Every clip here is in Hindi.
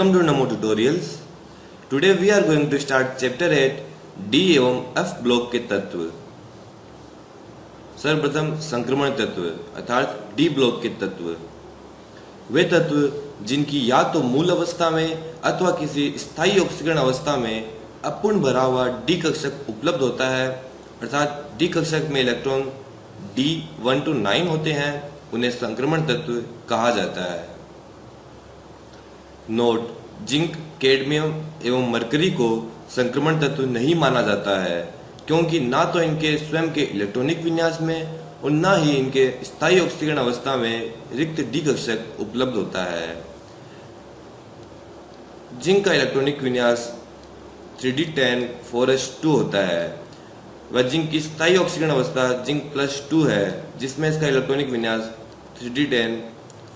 Welcome to Namo Tutorials. Today we are going to start chapter 8 D एवं F ब्लॉक के तत्व। सर्वप्रथम संक्रमण तत्व अर्थात D ब्लॉक के तत्व वे तत्व जिनकी या तो मूल अवस्था में अथवा किसी स्थायी ऑक्सीकरण अवस्था में अपूर्ण भरा हुआ D कक्षक उपलब्ध होता है अर्थात D कक्षक में इलेक्ट्रॉन D1 to 9 होते हैं, उन्हें संक्रमण तत्व कहा जाता है। नोट: जिंक, कैडमियम एवं मरकरी को संक्रमण तत्व नहीं माना जाता है क्योंकि ना तो इनके स्वयं के इलेक्ट्रॉनिक विन्यास में और ना ही इनके स्थायी ऑक्सीकरण अवस्था में रिक्त डी कक्षक उपलब्ध होता है। जिंक का इलेक्ट्रॉनिक विन्यास 3d10 4s2 होता है। वह जिंक की स्थायी ऑक्सीकरण अवस्था जिंक +2 है जिसमें इसका इलेक्ट्रॉनिक विन्यास 3d10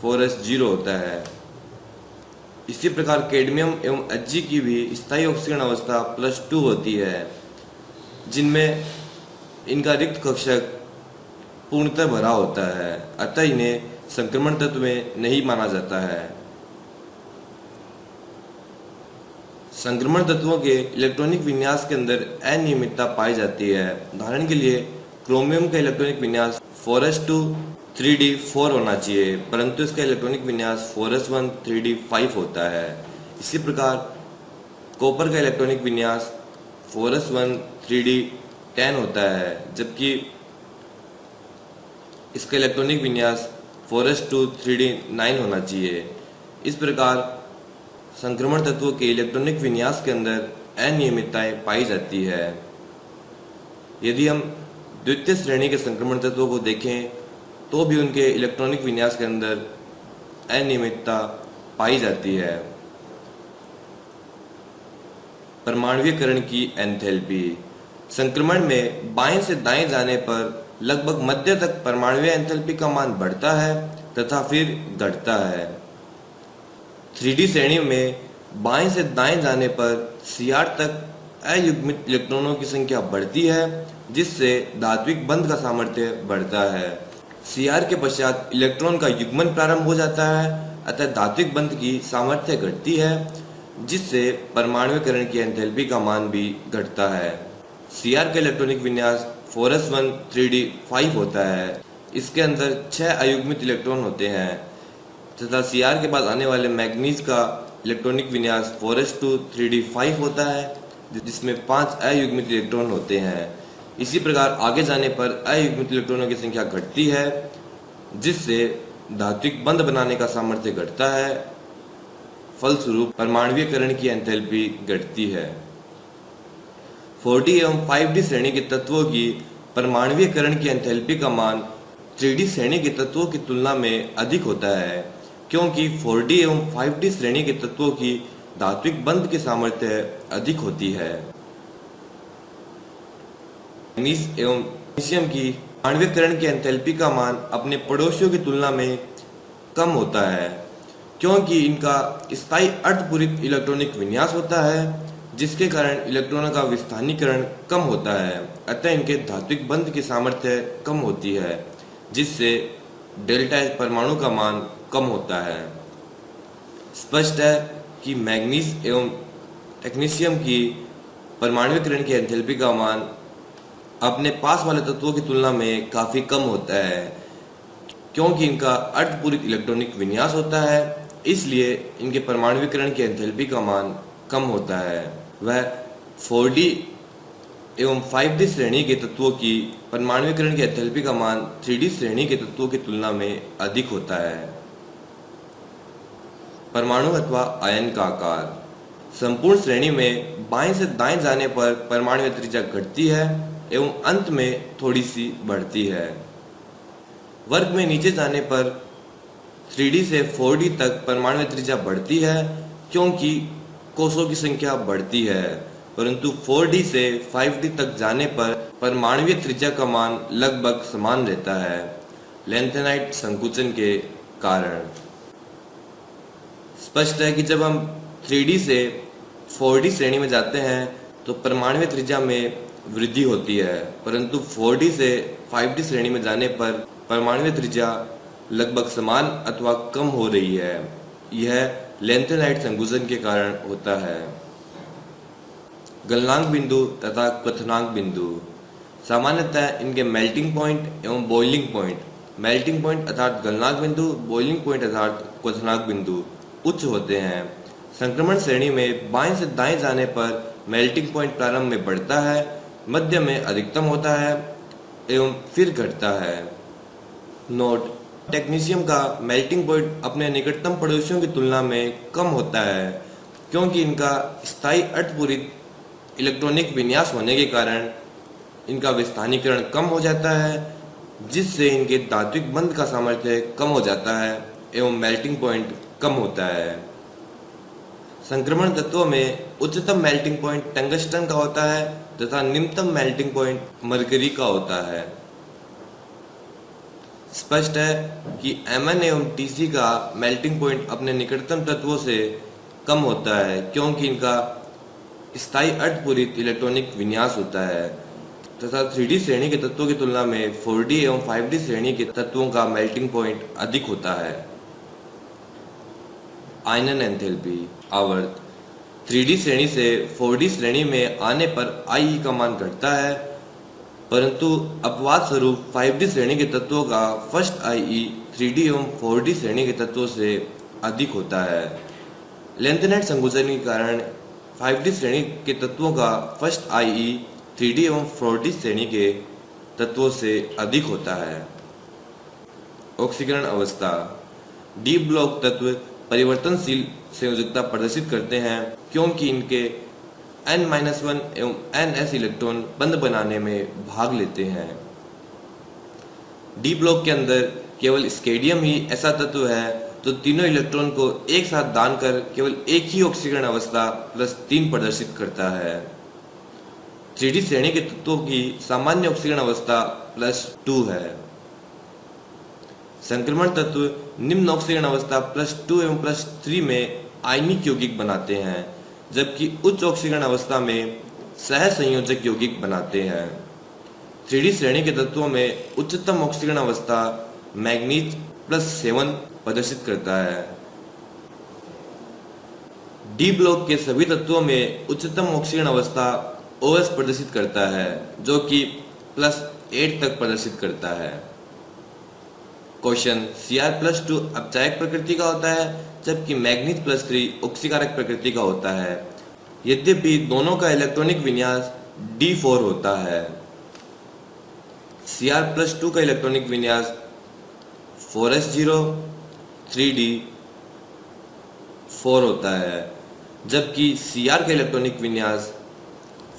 4s0 होता है। इसी प्रकार कैडमियम एवं Hg की भी स्थायी ऑक्सीकरण अवस्था +2 होती है जिनमें इनका रिक्त कक्षक पूर्णतः भरा होता है, अतः इन्हें संक्रमण तत्व में नहीं माना जाता है। संक्रमण तत्वों के इलेक्ट्रॉनिक विन्यास के अंदर अनियमितता पाई जाती है। उदाहरण के लिए क्रोमियम का इलेक्ट्रॉनिक विन्यास 4s2 3d4 होना चाहिए परंतु इसका इलेक्ट्रॉनिक विन्यास 4s1 3d5 होता है। इसी प्रकार कॉपर का इलेक्ट्रॉनिक विन्यास 4s1 3d10 होता है जबकि इसका इलेक्ट्रॉनिक विन्यास 4s2 3d9 होना चाहिए। इस प्रकार संक्रमण तत्वों के इलेक्ट्रॉनिक विन्यास के अंदर अनियमितताएं पाई जाती है। यदि हम द्वितीय श्रेणी के संक्रमण तत्वों को देखें तो भी उनके इलेक्ट्रॉनिक विन्यास के अंदर अनियमितता पाई जाती है। परमाणुीकरण की एंथैल्पी: संक्रमण में बाएं से दाएं जाने पर लगभग मध्य तक परमाणुीय एंथैल्पी का मान बढ़ता है तथा फिर घटता है। 3d श्रेणी में बाएं से दाएं जाने पर Cr तक अयुग्मित इलेक्ट्रॉनों की संख्या बढ़ती है जिससे धात्विक बंध का सामर्थ्य बढ़ता है। Cr के पश्चात इलेक्ट्रॉन का युग्मन प्रारंभ हो जाता है अतः धात्विक बंध की सामर्थ्य घटती है जिससे परमाणुीकरण की एंथैल्पी का मान भी घटता है। Cr का इलेक्ट्रॉनिक विन्यास 4s1 3d5 होता है। इसके अंदर 6 अयुग्मित इलेक्ट्रॉन होते हैं तथा Cr के बाद आने वाले मैग्नीज का इलेक्ट्रॉनिक विन्यास 4s2 3d5 होता है जिसमें 5 अयुग्मित इलेक्ट्रॉन होते हैं। इसी प्रकार आगे जाने पर अयुग्मित इलेक्ट्रॉनों की संख्या घटती है जिससे धात्विक बंध बनाने का सामर्थ्य घटता है, फलस्वरूप परमाणुीकरण की एंथैल्पी घटती है। 4d एवं 5d श्रेणी के तत्वों की परमाणुीकरण की एंथैल्पी का मान 3d श्रेणी के तत्वों की तुलना में अधिक होता है क्योंकि 4d एवं 5d श्रेणी के तत्वों की धात्विक बंध की सामर्थ्य अधिक होती है। मैग्नीज एवं मैग्नीशियम की आणविकरण की एंथैल्पी का मान अपने पड़ोसियों की तुलना में कम होता है क्योंकि इनका स्थायी अर्धपूरित इलेक्ट्रॉनिक विन्यास होता है जिसके कारण इलेक्ट्रॉनों का विस्थानीकरण कम होता है अतः इनके धात्विक बंध की सामर्थ्य कम होती है जिससे डेल्टा H परमाणु का मान कम होता है। स्पष्ट है कि मैग्नीज एवं टेक्नीशियम की परमाणुीकरण की एंथैल्पी का मान अपने पास वाले तत्वों की तुलना में काफ़ी कम होता है क्योंकि इनका अर्धपूरित इलेक्ट्रॉनिक विन्यास होता है, इसलिए इनके परमाणुीकरण की एंथैल्पी का मान कम होता है। वह 4d एवं 5d श्रेणी के तत्वों की परमाणुीकरण की एंथैल्पी का मान 3d श्रेणी के तत्वों की तुलना में अधिक होता है। परमाणु अथवा आयन का आकार: संपूर्ण श्रेणी में बाएं से दाएं जाने पर परमाणु त्रिज्या घटती है एवं अंत में थोड़ी सी बढ़ती है। वर्ग में नीचे जाने पर 3d से 4d तक परमाणु त्रिज्या बढ़ती है क्योंकि कोषों की संख्या बढ़ती है परंतु 4d से 5d तक जाने पर परमाणुीय त्रिज्या का मान लगभग समान रहता है लेंथेनाइट संकुचन के कारण। स्पष्ट है कि जब हम 3d से 4d श्रेणी में जाते हैं तो परमाणुीय त्रिज्या में वृद्धि होती है परंतु 4d से 5d श्रेणी में जाने पर परमाणुीय त्रिज्या लगभग समान अथवा कम हो रही है। यह लेंथेनाइट संकुचन के कारण होता है। गलनांक बिंदु तथा क्वथनांक बिंदु सामान्यतः इनके मेल्टिंग पॉइंट एवं बॉइलिंग पॉइंट, मेल्टिंग पॉइंट अर्थात गलनांक बिंदु, बॉइलिंग पॉइंट अर्थात क्वथनांक बिंदु उच्च होते हैं। संक्रमण श्रेणी में बाएं से दाएं जाने पर मेल्टिंग पॉइंट प्रारंभ में बढ़ता है, मध्य में अधिकतम होता है एवं फिर घटता है। नोट: टेक्नीशियम का मेल्टिंग पॉइंट अपने निकटतम पड़ोसियों की तुलना में कम होता है क्योंकि इनका स्थायी अर्धपूरित इलेक्ट्रॉनिक विन्यास होने के कारण इनका विस्थानीकरण कम हो जाता है, जिससे इनके धात्विक बंध का सामर्थ्य कम हो जाता है एवं मेल्टिंग पॉइंट कम होता है। संक्रमण तत्वों में उच्चतम मेल्टिंग पॉइंट टंगस्टन का होता है तथा निम्नतम मेल्टिंग पॉइंट मरकरी का होता है। स्पष्ट है कि Mn एवं Tc का मेल्टिंग पॉइंट अपने निकटतम तत्वों से कम होता है क्योंकि इनका स्थायी अर्धपूरित इलेक्ट्रॉनिक विन्यास होता है तथा 3D श्रेणी के तत्वों की तुलना में 4D एवं 5D श्रेणी के तत्वों का मेल्टिंग पॉइंट अधिक होता है। आयनन एंथैल्पी आवर्त 3D श्रेणी से 4D श्रेणी में आने पर IE का मान घटता है, परंतु अपवाद स्वरूप 5D श्रेणी के तत्वों का फर्स्ट IE 3D एवं 4D श्रेणी के तत्वों से अधिक होता है। लेंथेनाइट संकुचन के कारण 5D श्रेणी के तत्वों का फर्स्ट IE 3D एवं 4D श्रेणी के तत्वों से अधिक होता है। ऑक्सीकरण अवस्था डी ब्लॉक तत्व परिवर्तनशील संयोजकता प्रदर्शित करते हैं क्योंकि इनके N-1 एवं Ns इलेक्ट्रॉन बंध बनाने में भाग लेते हैं। डी ब्लॉक के अंदर केवल स्केडियम ही ऐसा तत्व है जो तीनों इलेक्ट्रॉन को एक साथ दान कर केवल एक ही ऑक्सीकरण अवस्था +3 प्रदर्शित करता है। 3D श्रेणी के तत्वों की सामान्य ऑक्सीकरण अवस्था +2 है। संक्रमण तत्व निम्न ऑक्सीकरण अवस्था +2 एवं +3 में आयनिक यौगिक बनाते हैं, जबकि उच्च ऑक्सीकरण अवस्था में सहसंयोजक यौगिक बनाते हैं। 3D श्रेणी के तत्वों में उच्चतम ऑक्सीकरण अवस्था मैग्नीज +7 प्रदर्शित करता है। डी ब्लॉक के सभी तत्वों में उच्चतम ऑक्सीकरण अवस्था OS प्रदर्शित करता है, जो कि +8 तक प्रदर्शित करता है। क्वेश्चन: Cr+2 अपचायक प्रकृति का होता है, जबकि मैग्नीज +3 ऑक्सीकारक प्रकृति का होता है। यद्यपि दोनों का इलेक्ट्रॉनिक विन्यास D4 होता है। Cr+2 का इलेक्ट्रॉनिक विन्यास 4s0 3d4 होता है, जबकि Cr का इलेक्ट्रॉनिक विन्यास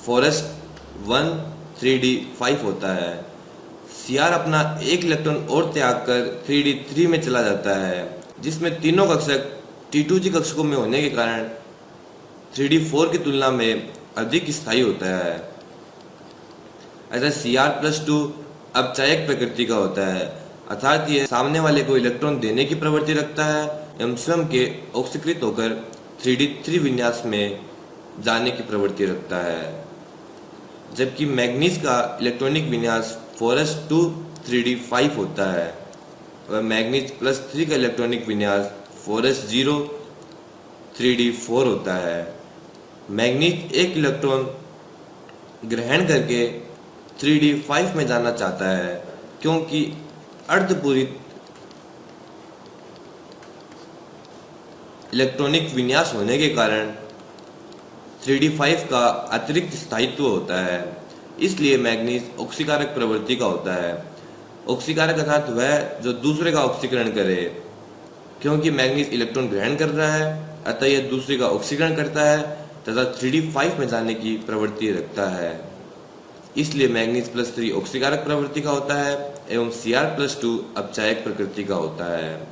4s1 3d5 होता है। Cr अपना एक इलेक्ट्रॉन और त्याग कर 3d3 में चला जाता है, जिसमें तीनों कक्षक T2g कक्षकों में होने के कारण 3d4 की तुलना में अधिक स्थायी होता है। ऐसा Cr+2 अपचायक प्रकृति का होता है, अर्थात यह सामने वाले को इलेक्ट्रॉन देने की प्रवृत्ति रखता है एवं स्वयं के ऑक्सीकृत होकर 3d3 विन्यास में जाने की प्रवृत्ति रखता है। जबकि मैग्नीज का इलेक्ट्रॉनिक विन्यास 4s2 3d5 होता है और मैग्नीज +3 का इलेक्ट्रॉनिक विन्यास 4s0 3d4 होता है। मैग्नीज एक इलेक्ट्रॉन ग्रहण करके 3d5 में जाना चाहता है क्योंकि अर्धपूरित इलेक्ट्रॉनिक विन्यास होने के कारण 3d5 का अतिरिक्त स्थायित्व होता है, इसलिए मैग्नीज ऑक्सीकारक प्रवृत्ति का होता है। ऑक्सीकारक अर्थात वह जो दूसरे का ऑक्सीकरण करे। क्योंकि मैग्नीज इलेक्ट्रॉन ग्रहण कर रहा है, अतः यह दूसरे का ऑक्सीकरण करता है तथा 3d5 में जाने की प्रवृत्ति रखता है, इसलिए मैग्नीज +3 ऑक्सीकारक प्रवृत्ति का होता है एवं Cr+2 अपचायक प्रकृति का होता है।